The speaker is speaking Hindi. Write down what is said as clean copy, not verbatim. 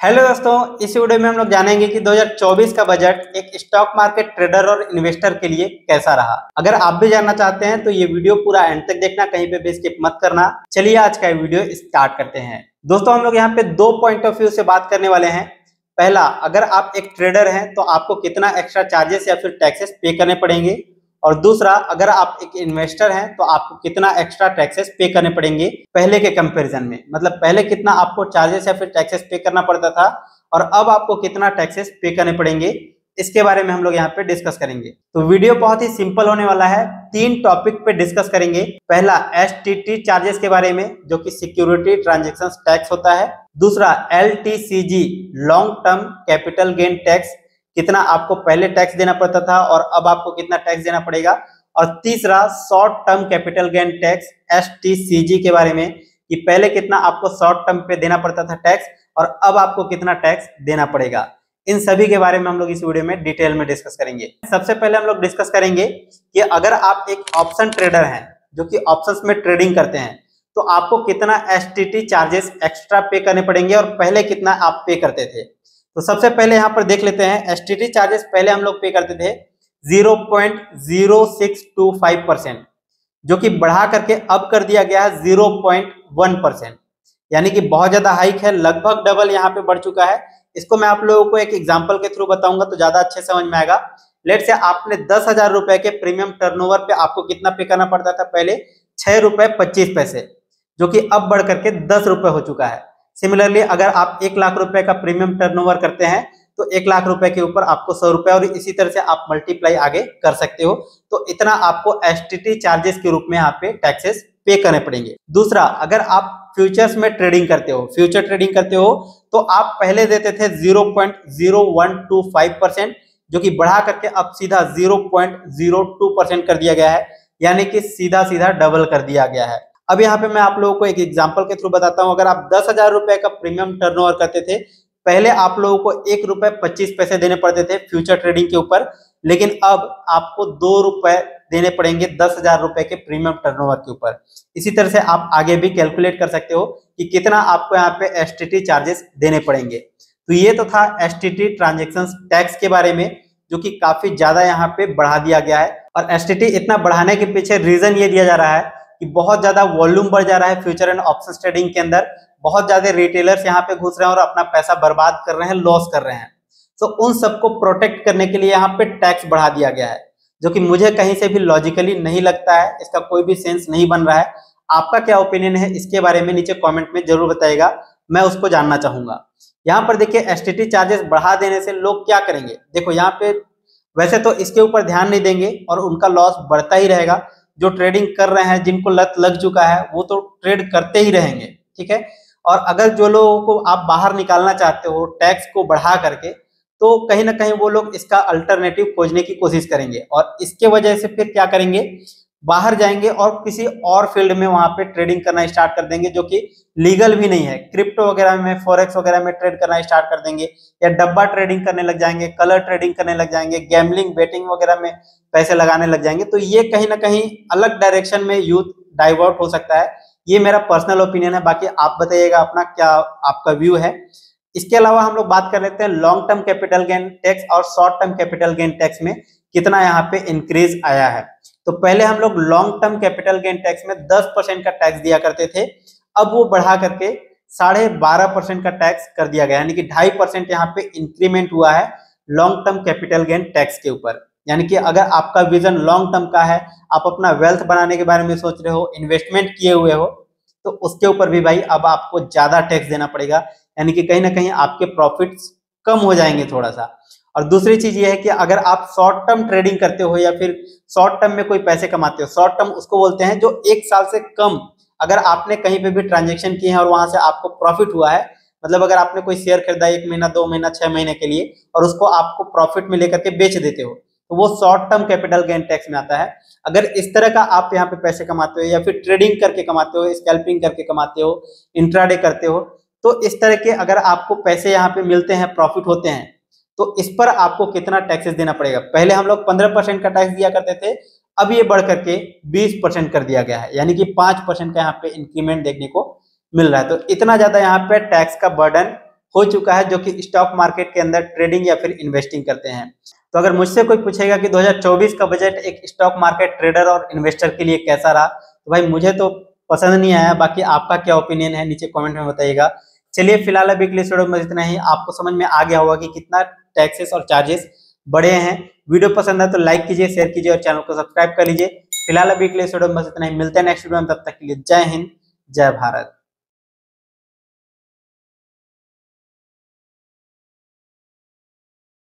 हेलो दोस्तों, इस वीडियो में हम लोग जानेंगे कि 2024 का बजट एक स्टॉक मार्केट ट्रेडर और इन्वेस्टर के लिए कैसा रहा। अगर आप भी जानना चाहते हैं तो ये वीडियो पूरा एंड तक देखना, कहीं पे भी स्किप मत करना। चलिए आज का वीडियो स्टार्ट करते हैं। दोस्तों, हम लोग यहाँ पे दो पॉइंट ऑफ व्यू से बात करने वाले हैं। पहला, अगर आप एक ट्रेडर हैं तो आपको कितना एक्स्ट्रा चार्जेस या फिर टैक्सेस पे करने पड़ेंगे, और दूसरा, अगर आप एक इन्वेस्टर हैं तो आपको कितना एक्स्ट्रा टैक्सेस पे करने पड़ेंगे पहले के कंपैरिजन में। मतलब पहले कितना आपको चार्जेस या फिर टैक्सेस पे करना पड़ता था और अब आपको कितना टैक्सेस पे करने पड़ेंगे, इसके बारे में हम लोग यहाँ पे डिस्कस करेंगे। तो वीडियो बहुत ही सिंपल होने वाला है। 3 टॉपिक पे डिस्कस करेंगे। पहला, एसटीटी चार्जेस के बारे में, जो कि सिक्योरिटी ट्रांजेक्शन टैक्स होता है। दूसरा, LTCG long term capital gain tax, कितना आपको पहले टैक्स देना पड़ता था और अब आपको कितना टैक्स देना पड़ेगा। और तीसरा, short term capital gain tax STCG के बारे में, कि पहले कितना आपको शॉर्ट टर्म पे देना पड़ता था टैक्स और अब आपको कितना टैक्स देना पड़ेगा। इन सभी के बारे में हम लोग इस वीडियो में डिटेल में डिस्कस करेंगे। सबसे पहले हम लोग डिस्कस करेंगे कि अगर आप एक ऑप्शन ट्रेडर हैं जो कि ऑप्शंस में ट्रेडिंग करते हैं तो आपको कितना एसटीटी चार्जेस एक्स्ट्रा पे करने पड़ेंगे और पहले कितना आप पे करते थे। तो सबसे पहले यहाँ पर देख लेते हैं। एसटीटी चार्जेस पहले हम लोग पे करते थे 0.0625%, जो कि बढ़ा करके अब कर दिया गया है 0.1%, यानी कि बहुत ज्यादा हाइक है, लगभग डबल यहाँ पे बढ़ चुका है। इसको मैं आप लोगों को एक एग्जांपल के थ्रू बताऊंगा तो ज्यादा अच्छे समझ में आएगा। लेट से आपने 10,000 रुपए के प्रीमियम टर्नओवर पे आपको कितना पे करना पड़ता था पहले, 6.25 रुपए, जो कि अब बढ़ करके 10 रुपए हो चुका है। सिमिलरली अगर आप 1 लाख रुपए का प्रीमियम टर्नओवर करते हैं तो 1 लाख रुपए के ऊपर आपको 100 रुपए, और इसी तरह से आप मल्टीप्लाई आगे कर सकते हो। तो इतना आपको एसटीटी चार्जेस के रूप में यहाँ पे टैक्सेस पे करने पड़ेंगे। दूसरा, अगर आप फ्यूचर्स में ट्रेडिंग करते हो, फ्यूचर ट्रेडिंग करते हो, तो आप पहले देते थे 0.0125%, जो कि बढ़ा करके अब सीधा 0.02% कर दिया गया है, यानी कि सीधा सीधा डबल कर दिया गया है। अब यहाँ पे मैं आप लोगों को एक एग्जांपल के थ्रू बताता हूँ। अगर आप 10,000 रुपए का प्रीमियम टर्नओवर करते थे, पहले आप लोगों को 1.25 रुपए देने पड़ते थे फ्यूचर ट्रेडिंग के ऊपर, लेकिन अब आपको 2 रुपए देने पड़ेंगे 10,000 रुपए के प्रीमियम टर्नओवर के ऊपर। इसी तरह से आप आगे भी कैलकुलेट कर सकते हो कि कितना आपको यहाँ पे एसटीटी चार्जेस देने पड़ेंगे। तो ये तो था एसटीटी ट्रांजेक्शन टैक्स के बारे में, जो कि काफी ज्यादा यहाँ पे बढ़ा दिया गया है। और एसटीटी इतना बढ़ाने के पीछे रीजन ये दिया जा रहा है कि बहुत ज्यादा वॉल्यूम बढ़ जा रहा है फ्यूचर एंड ऑप्शंस ट्रेडिंग के अंदर। बहुत ज्यादा रिटेलर्स यहाँ पे घुस रहे हैं और अपना पैसा बर्बाद कर रहे हैं, लॉस कर रहे हैं। तो उन सबको प्रोटेक्ट करने के लिए यहाँ पे टैक्स बढ़ा दिया गया है, जो कि मुझे कहीं से भी लॉजिकली नहीं लगता है, इसका कोई भी सेंस नहीं बन रहा है। आपका क्या ओपिनियन है इसके बारे में नीचे कमेंट में जरूर बताइएगा, मैं उसको जानना चाहूंगा। यहाँ पर देखिए, एसटीटी चार्जेस बढ़ा देने से लोग क्या करेंगे। देखो यहाँ पे वैसे तो इसके ऊपर ध्यान नहीं देंगे और उनका लॉस बढ़ता ही रहेगा। जो ट्रेडिंग कर रहे हैं, जिनको लत लग चुका है, वो तो ट्रेड करते ही रहेंगे, ठीक है। और अगर जो लोगों को आप बाहर निकालना चाहते हो टैक्स को बढ़ा करके, तो कहीं ना कहीं वो लोग इसका अल्टरनेटिव खोजने की कोशिश करेंगे और इसके वजह से फिर क्या करेंगे, बाहर जाएंगे और किसी और फील्ड में वहां पे ट्रेडिंग करना स्टार्ट कर देंगे, जो कि लीगल भी नहीं है। क्रिप्टो वगैरह में, फॉरेक्स वगैरह में ट्रेड करना स्टार्ट कर देंगे, या डब्बा ट्रेडिंग करने लग जाएंगे, कलर ट्रेडिंग करने लग जाएंगे, गैम्बलिंग बेटिंग वगैरह में पैसे लगाने लग जाएंगे। तो ये कहीं ना कहीं अलग डायरेक्शन में यूथ डाइवर्ट हो सकता है। ये मेरा पर्सनल ओपिनियन है, बाकी आप बताइएगा अपना क्या आपका व्यू है। इसके अलावा हम लोग बात कर लेते हैं long term capital gain tax और short term capital gain tax में कितना यहाँ पे इंक्रीज आया है। तो पहले हम लोग long term capital gain tax में 10% का टैक्स दिया करते थे, अब वो बढ़ा करके 12.5% का टैक्स कर दिया गया, यानी कि 2.5% यहाँ पे इंक्रीमेंट हुआ है long term capital gain tax के ऊपर। यानी कि अगर आपका विजन लॉन्ग टर्म का है, आप अपना वेल्थ बनाने के बारे में सोच रहे हो, इन्वेस्टमेंट किए हुए हो, तो उसके ऊपर भी भाई अब आपको ज्यादा टैक्स देना पड़ेगा, यानी कि कहीं ना कहीं आपके प्रॉफिट्स कम हो जाएंगे थोड़ा सा। और दूसरी चीज ये है कि अगर आप शॉर्ट टर्म ट्रेडिंग करते हो या फिर शॉर्ट टर्म में कोई पैसे कमाते हो, शॉर्ट टर्म उसको बोलते हैं जो 1 साल से कम अगर आपने कहीं पे भी ट्रांजेक्शन किए हैं और वहां से आपको प्रॉफिट हुआ है, मतलब अगर आपने कोई शेयर खरीदा 1 महीना, 2 महीना, 6 महीने के लिए और उसको आपको प्रॉफिट में लेकर के बेच देते हो, तो वो short term capital gain tax में आता है। अगर इस तरह का आप यहाँ पे पैसे कमाते हो या फिर ट्रेडिंग करके कमाते हो, स्कैल्पिंग करके कमाते हो, इंट्राडे करते हो, तो इस तरह के अगर आपको पैसे यहाँ पे मिलते हैं, प्रॉफिट होते हैं, तो इस पर आपको कितना टैक्सेस देना पड़ेगा। पहले हम लोग 15% का टैक्स दिया करते थे, अब ये बढ़ करके 20% कर दिया गया है, यानी कि 5% का यहाँ पे इंक्रीमेंट देखने को मिल रहा है। तो इतना ज्यादा यहाँ पे टैक्स का बर्डन हो चुका है, जो कि स्टॉक मार्केट के अंदर ट्रेडिंग या फिर इन्वेस्टिंग करते हैं। तो अगर मुझसे कोई पूछेगा कि 2024 का बजट एक स्टॉक मार्केट ट्रेडर और इन्वेस्टर के लिए कैसा रहा, तो भाई मुझे तो पसंद नहीं आया। बाकी आपका क्या ओपिनियन है नीचे कमेंट में बताइएगा। चलिए फिलहाल अभी के लिए वीडियो में इतना ही। आपको समझ में आ गया होगा कि कितना टैक्सेस और चार्जेस बढ़े हैं। वीडियो पसंद है तो लाइक कीजिए, शेयर कीजिए और चैनल को सब्सक्राइब कर लीजिए। फिलहाल अभी के लिए वीडियो में इतना ही। मिलते हैं नेक्स्ट वीडियो में, तब तक के लिए जय हिंद, जय भारत।